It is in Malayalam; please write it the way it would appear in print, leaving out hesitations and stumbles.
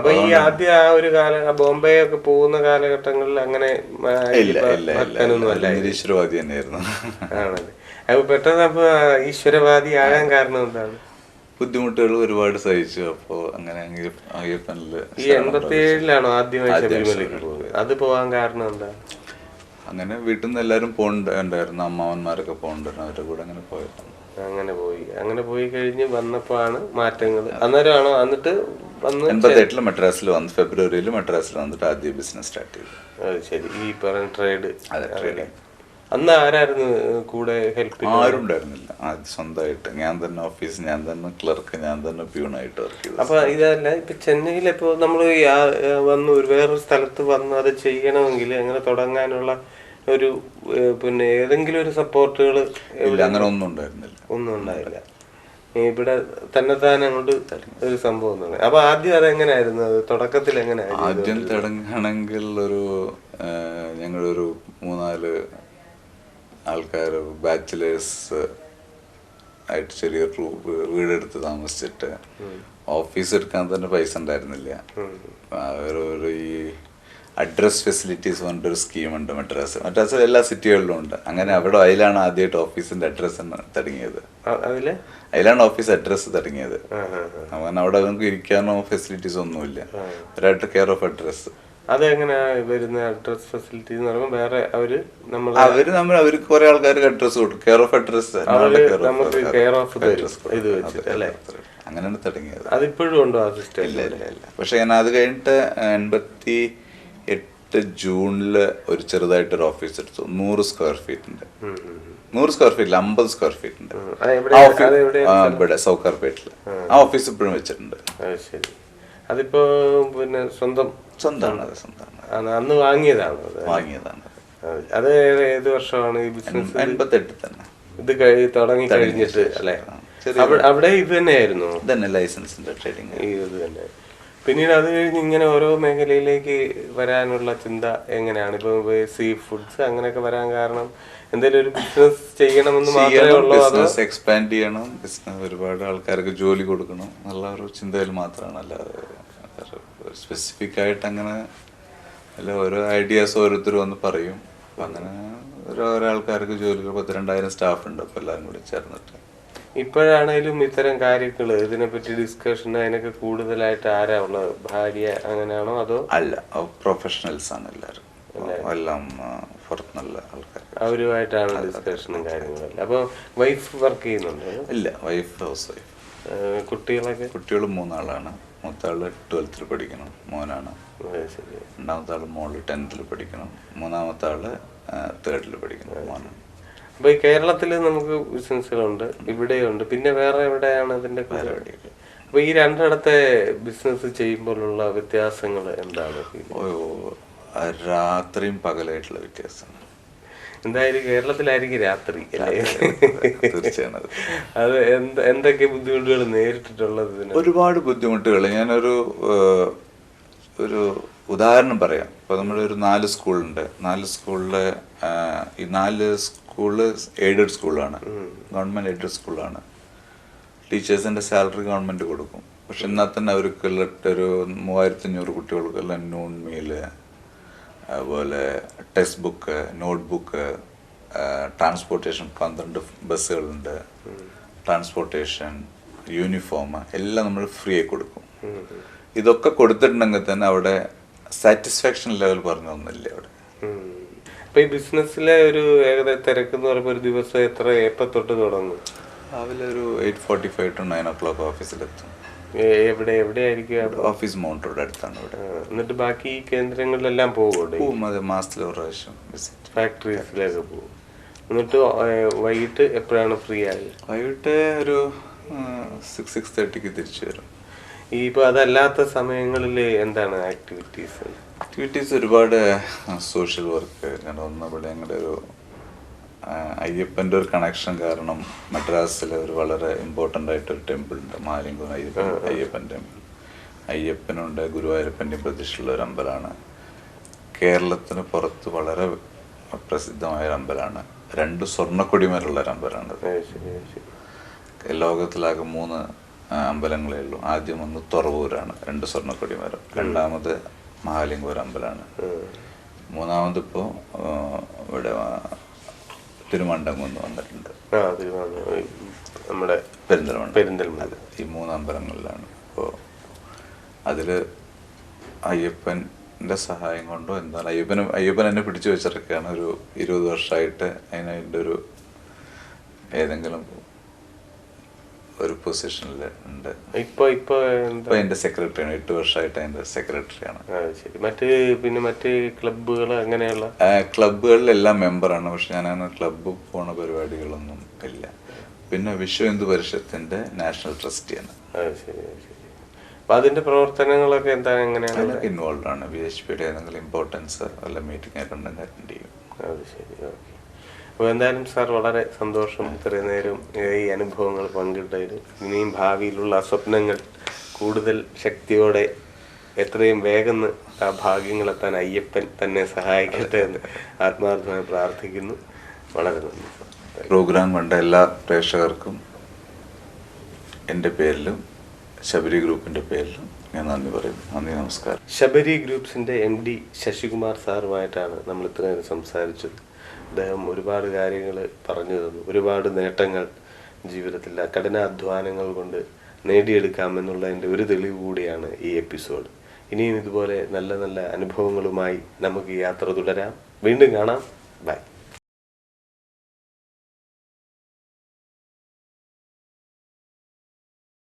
അപ്പൊ ഈ ആദ്യം ആ ഒരു ബോംബെ ഒക്കെ പോകുന്ന കാലഘട്ടങ്ങളിൽ അങ്ങനെ നിരീശ്വരവാദി തന്നെയായിരുന്നു. ആണല്ലേ. അപ്പൊ പെട്ടെന്ന് അപ്പൊ ഈശ്വരവാദി ആകാൻ കാരണം എന്താണ്? ബുദ്ധിമുട്ടുകൾ ഒരുപാട് സഹിച്ചു. അപ്പോ അങ്ങനെ അയ്യപ്പനില് ഈ 87-ലാണോ ആദ്യമായി ശബരിമലയ്ക്ക് പോകുന്നത്? അത് പോകാൻ കാരണം എന്താ? അങ്ങനെ വീട്ടിൽ നിന്ന് എല്ലാരും പോണ്ടായിരുന്നു, അമ്മാവന്മാരൊക്കെ പോണ്ടായിരുന്നു, അവരുടെ കൂടെ അങ്ങനെ പോയിരുന്നു. അങ്ങനെ പോയി കഴിഞ്ഞ് വന്നപ്പോഴാണ് മാറ്റങ്ങൾ. അന്നേരമാണോ എന്നിട്ട് 88-ല് മദ്രാസിൽ വന്ന് ഫെബ്രുവരിയിൽ മദ്രാസിൽ വന്നിട്ട് ആദ്യം ബിസിനസ് സ്റ്റാർട്ട് ചെയ്തു. അത് ശരി. ഈ പറഞ്ഞ ട്രേഡ്. അതെ, ട്രേഡിങ്. അന്ന് ആരായിരുന്നു കൂടെ ഹെൽപ്പ്? ആരും ഉണ്ടായിരുന്നില്ല. സ്വന്തമായിട്ട് ഞാൻ തന്നെ ഓഫീസ്, ഞാൻ തന്നെ ക്ലർക്ക്, ഞാൻ തന്നെ പ്യൂണായിട്ട് വർക്ക് ചെയ്തു. അപ്പൊ ഇതല്ല, ഇപ്പൊ ചെന്നൈയിൽ ഇപ്പൊ നമ്മൾ വന്ന് വേറൊരു സ്ഥലത്ത് വന്ന് അത് ചെയ്യണമെങ്കിൽ അങ്ങനെ തുടങ്ങാനുള്ള ഒരു പിന്നെ ഏതെങ്കിലും ഒരു സപ്പോർട്ടുകൾ? അങ്ങനെ ഒന്നും ഉണ്ടായിരുന്നില്ല. ഇവിടെ തന്നെത്താൻ അങ്ങോട്ട് ഒരു സംഭവം തന്നെ. അപ്പൊ ആദ്യം അതെങ്ങനെയായിരുന്നു? തുടക്കത്തിൽ എങ്ങനെയായിരുന്നു? ആദ്യം തുടങ്ങുകയാണെങ്കിൽ ഞങ്ങളൊരു 3-4 ആൾക്കാർ ബാച്ചിലേഴ്സ് ആയിട്ട് ചെറിയൊരു വീടെടുത്ത് താമസിച്ചിട്ട് ഓഫീസ് എടുക്കാൻ തന്നെ പൈസ ഉണ്ടായിരുന്നില്ല. ഈ അഡ്രസ് ഫെസിലിറ്റീസ് പറഞ്ഞിട്ടൊരു സ്കീമുണ്ട് മദ്രാസിൽ എല്ലാ സിറ്റികളിലും ഉണ്ട്. അങ്ങനെ അതിലാണ് ആദ്യമായിട്ട് ഓഫീസിന്റെ അഡ്രസ് തുടങ്ങിയത്. അതിലാണ് ഓഫീസ് അഡ്രസ് തുടങ്ങിയത്. അങ്ങനെ അവിടെ നമുക്ക് ഇരിക്കാനോ ഫെസിലിറ്റീസ് ഒന്നുമില്ല, ഒരായിട്ട് കെയർ ഓഫ് അഡ്രസ്. അതെങ്ങനെയാ വരുന്ന അഡ്രസ് ഫെസിലിറ്റി എന്ന് പറയുമ്പോൾ? വേറെ അവർക്ക് കുറെ ആൾക്കാർക്ക് അഡ്രസ് കൊടുക്കും, കെയർ ഓഫ് അഡ്രസ് അങ്ങനെയാണ് തുടങ്ങിയത്. അതിപ്പോഴും ഉണ്ടോ ആ സിസ്റ്റം? ഇല്ല. പക്ഷെ ഞാൻ അത് കഴിഞ്ഞിട്ട് 88 ജൂണില് ഒരു ചെറുതായിട്ടൊരു ഓഫീസ് എടുത്തു. 100 സ്ക്വയർ ഫീറ്റിന്റെ 100 സ്ക്വയർ ഫീറ്റിൽ 50 സ്ക്വയർ ഫീറ്റിന്റെ ഇവിടെ സൗകാർപേട്ടില്. ആ ഓഫീസ് ഇപ്പോഴും വെച്ചിട്ടുണ്ട്. അതിപ്പോ പിന്നെ സ്വന്തമാണ്. അന്ന് വാങ്ങിയതാണ്. അത് ഏത് വർഷമാണ് ഈ ബിസിനസ്? 88 തന്നെ. ഇത് തുടങ്ങി കഴിഞ്ഞിട്ട് അല്ലെ? അവിടെ ഇത് തന്നെയായിരുന്നു ലൈസൻസിന്റെ ട്രേഡിങ് ഇത് തന്നെ. പിന്നീട് അത് കഴിഞ്ഞ് ഇങ്ങനെ ഓരോ മേഖലയിലേക്ക് വരാനുള്ള ചിന്ത എങ്ങനെയാണ്? ഇപ്പൊ സീ ഫുഡ്സ് അങ്ങനെയൊക്കെ വരാൻ കാരണം എന്തെങ്കിലും ഒരു ബിസിനസ് ചെയ്യണമെന്ന് മാത്രമേ ഉള്ളൂ? ബിസിനസ് എക്സ്പാൻഡ് ചെയ്യണം, ബിസിനസ് ഒരുപാട് ആൾക്കാർക്ക് ജോലി കൊടുക്കണം എന്നുള്ള ഒരു ചിന്തയിൽ മാത്രമാണ്. അല്ലാതെ സ്പെസിഫിക് ആയിട്ട് അങ്ങനെ അല്ല. ഓരോ ഐഡിയാസ് ഓരോരുത്തർ വന്ന് പറയും. അപ്പം അങ്ങനെ ഓരോ ആൾക്കാർക്ക് ജോലികൾ 10,000-2000 സ്റ്റാഫ് ഉണ്ട്. അപ്പോൾ എല്ലാവരും കൂടി ചേർന്നിട്ട് ഇപ്പോഴാണേലും ഇത്തരം കാര്യങ്ങൾ ഇതിനെപ്പറ്റി ഡിസ്കഷൻ അതിനൊക്കെ കൂടുതലായിട്ട് ആരാ ഉള്ളത്? ഭാര്യ അങ്ങനെയാണോ അതോ? അല്ല, പ്രൊഫഷണൽസ് ആണ് എല്ലാവരും. എല്ലാം പുറത്തുനിന്നുള്ള ആൾക്കാർ, അവരുമായിട്ടാണ് ഡിസ്കഷനും കാര്യങ്ങളും. അപ്പൊ വൈഫ് വർക്ക് ചെയ്യുന്നുണ്ട്? ഇല്ല, വൈഫ് ഹൗസ് വൈഫ്. കുട്ടികൾ 3 ആളാണ്. മൂത്താള് 12th പഠിക്കണം, മോനാണ്. രണ്ടാമത്തെ ആള് മോള് 10th പഠിക്കണം. മൂന്നാമത്തെ ആള് 3rd പഠിക്കണം, മോനാണ്. അപ്പൊ ഈ കേരളത്തില് നമുക്ക് ബിസിനസ്സുകളുണ്ട്, ഇവിടെയുണ്ട്. പിന്നെ വേറെ എവിടെയാണ് ഇതിന്റെ പരിപാടി? അപ്പൊ ഈ രണ്ടിടത്തെ ബിസിനസ് ചെയ്യുമ്പോഴുള്ള വ്യത്യാസങ്ങൾ എന്താണ്? രാത്രിയും പകലായിട്ടുള്ള വ്യത്യാസം. എന്തായാലും കേരളത്തിലായിരിക്കും രാത്രി അല്ലേ? തീർച്ചയാണ്. അത് എന്തൊക്കെ ബുദ്ധിമുട്ടുകൾ നേരിട്ടിട്ടുള്ളത്? ഒരുപാട് ബുദ്ധിമുട്ടുകൾ. ഞാനൊരു ഉദാഹരണം പറയാം. ഇപ്പോൾ നമ്മുടെ ഒരു 4 സ്കൂളുണ്ട്. 4 സ്കൂളില് ഈ 4 സ്കൂള് എയ്ഡഡ് സ്കൂളാണ്, ഗവൺമെന്റ് എയ്ഡഡ് സ്കൂളാണ്. ടീച്ചേഴ്സിന്റെ സാലറി ഗവൺമെന്റ് കൊടുക്കും. പക്ഷെ എന്നാൽ തന്നെ അവർക്കുള്ള ഒരു 3500 കുട്ടികൾക്കെല്ലാം നൂൺ മീല്, അതുപോലെ text book, note book, transportation 12 ബസ്സുകളുണ്ട്, ട്രാൻസ്പോർട്ടേഷൻ, യൂണിഫോം എല്ലാം നമ്മൾ ഫ്രീ ആയി കൊടുക്കും. ഇതൊക്കെ കൊടുത്തിട്ടുണ്ടെങ്കിൽ തന്നെ അവിടെ സാറ്റിസ്ഫാക്ഷൻ ലെവൽ പറഞ്ഞൊന്നുമില്ല അവിടെ. അപ്പൊ ഈ ബിസിനസ്സിലെ ഒരു ഏകദേശം തിരക്ക് എന്ന് പറയുമ്പോൾ ഒരു ദിവസം എപ്പോ തൊട്ട് തുടങ്ങും? രാവിലെ ഒരു 8:45 to 9 o'clock ഓഫീസിലെത്തും. എവിടെയായിരിക്കും ഓഫീസ് മൗണ്ട് റോഡ് അടുത്താണ് ഇവിടെ. എന്നിട്ട് ബാക്കി കേന്ദ്രങ്ങളിലെല്ലാം പോകും? അതെ, മാസത്തിൽ ഒരു പ്രാവശ്യം ഫാക്ടറീസിലേക്ക് പോകും. എന്നിട്ട് വൈകിട്ട് എപ്പോഴാണ് ഫ്രീ ആയി? വൈകിട്ട് ഒരു 6-6:30 തിരിച്ചു വരും. ഇപ്പൊ അതല്ലാത്ത സമയങ്ങളിൽ എന്താണ് ആക്ടിവിറ്റീസ്? ഒരുപാട് സോഷ്യൽ വർക്ക്. ഇവിടെ ഞങ്ങളുടെ ഒരു അയ്യപ്പൻ്റെ ഒരു കണക്ഷൻ കാരണം മദ്രാസിൽ ഒരു വളരെ ഇമ്പോർട്ടൻ്റ് ആയിട്ടൊരു ടെമ്പിൾ ഉണ്ട്, മാലിംഗം അയ്യപ്പൻ ടെമ്പിൾ. അയ്യപ്പനുണ്ട്, ഗുരുവായൂരപ്പൻ്റെയും പ്രതിഷ്ഠയുള്ള ഒരു അമ്പലമാണ്. കേരളത്തിന് പുറത്ത് വളരെ പ്രസിദ്ധമായ ഒരു അമ്പലമാണ്. 2 സ്വർണ്ണക്കൊടിമേലുള്ള ഒരു അമ്പലമാണ്. ലോകത്തിലാകെ 3 അമ്പലങ്ങളേ ഉള്ളൂ. ആദ്യം ഒന്ന് തുറവൂരാണ്, 2 സ്വർണ്ണക്കൊടി മരം. രണ്ടാമത് മഹാലിംഗപുരം അമ്പലമാണ്. മൂന്നാമതിപ്പോൾ ഇവിടെ തിരുമണ്ടംകുന്ന് വന്നിട്ടുണ്ട്, നമ്മുടെ പെരിന്തൽമണ്ണ. ഈ 3 അമ്പലങ്ങളിലാണ്. അപ്പോൾ അതിൽ അയ്യപ്പൻ്റെ സഹായം കൊണ്ടോ എന്താണ്, അയ്യപ്പൻ എന്നെ പിടിച്ചു വെച്ചിറക്കുകയാണ്. ഒരു 20 വർഷമായിട്ട് അതിൻ്റെ ഒരു ഏതെങ്കിലും ഒരു പൊസിഷനിൽ ഉണ്ട്. ഇപ്പൊ എൻ്റെ സെക്രട്ടറിയാണ്, 8 വർഷമായിട്ട് അതിൻ്റെ സെക്രട്ടറിയാണ്. മറ്റ് ക്ലബ്ബുകൾ അങ്ങനെയുള്ള ക്ലബ്ബുകളിലെല്ലാം മെമ്പറാണ്. പക്ഷെ ഞാൻ ക്ലബ്ബ് പോണ പരിപാടികളൊന്നും ഇല്ല. പിന്നെ വിശ്വ ഹിന്ദു പരിഷത്തിന്റെ നാഷണൽ ട്രസ്റ്റിയാണ്. അപ്പൊ അതിന്റെ പ്രവർത്തനങ്ങളൊക്കെ എന്താ, എങ്ങനെയാണ് ഇൻവോൾവ് ആണ്? VHPയുടെ ഏതെങ്കിലും ഇമ്പോർട്ടൻസ് വല്ല മീറ്റിംഗ് ഒക്കെ ഉണ്ടെങ്കിൽ അറ്റൻഡ് ചെയ്യും. അത് ശരി, ഓക്കെ. അപ്പോൾ എന്തായാലും സാർ വളരെ സന്തോഷം ഇത്രയും നേരം ഈ അനുഭവങ്ങൾ പങ്കിട്ടതിൽ. ഇനിയും ഭാവിയിലുള്ള സ്വപ്നങ്ങൾ കൂടുതൽ ശക്തിയോടെ എത്രയും വേഗം ആ ഭാഗ്യങ്ങളെത്താൻ അയ്യപ്പൻ തന്നെ സഹായിക്കട്ടെ എന്ന് ആത്മാർത്ഥമായി പ്രാർത്ഥിക്കുന്നു. വളരെ നന്ദി. പ്രോഗ്രാം കണ്ട എല്ലാ പ്രേക്ഷകർക്കും എൻ്റെ പേരിലും ശബരി ഗ്രൂപ്പിൻ്റെ പേരിലും ഞാൻ നന്ദി പറയുന്നു. നന്ദി, നമസ്കാരം. ശബരി ഗ്രൂപ്പ്സിൻ്റെ MD ശശികുമാർ സാറുമായിട്ടാണ് നമ്മൾ ഇത്രയും സംസാരിച്ചത്. അദ്ദേഹം ഒരുപാട് കാര്യങ്ങൾ പറഞ്ഞു തന്നു. ഒരുപാട് നേട്ടങ്ങൾ ജീവിതത്തിൽ കഠിനാധ്വാനങ്ങൾ കൊണ്ട് നേടിയെടുക്കാമെന്നുള്ളതിൻ്റെ ഒരു തെളിവ് കൂടിയാണ് ഈ എപ്പിസോഡ്. ഇനിയും ഇതുപോലെ നല്ല നല്ല അനുഭവങ്ങളുമായി നമുക്ക് യാത്ര തുടരാം. വീണ്ടും കാണാം. ബൈ.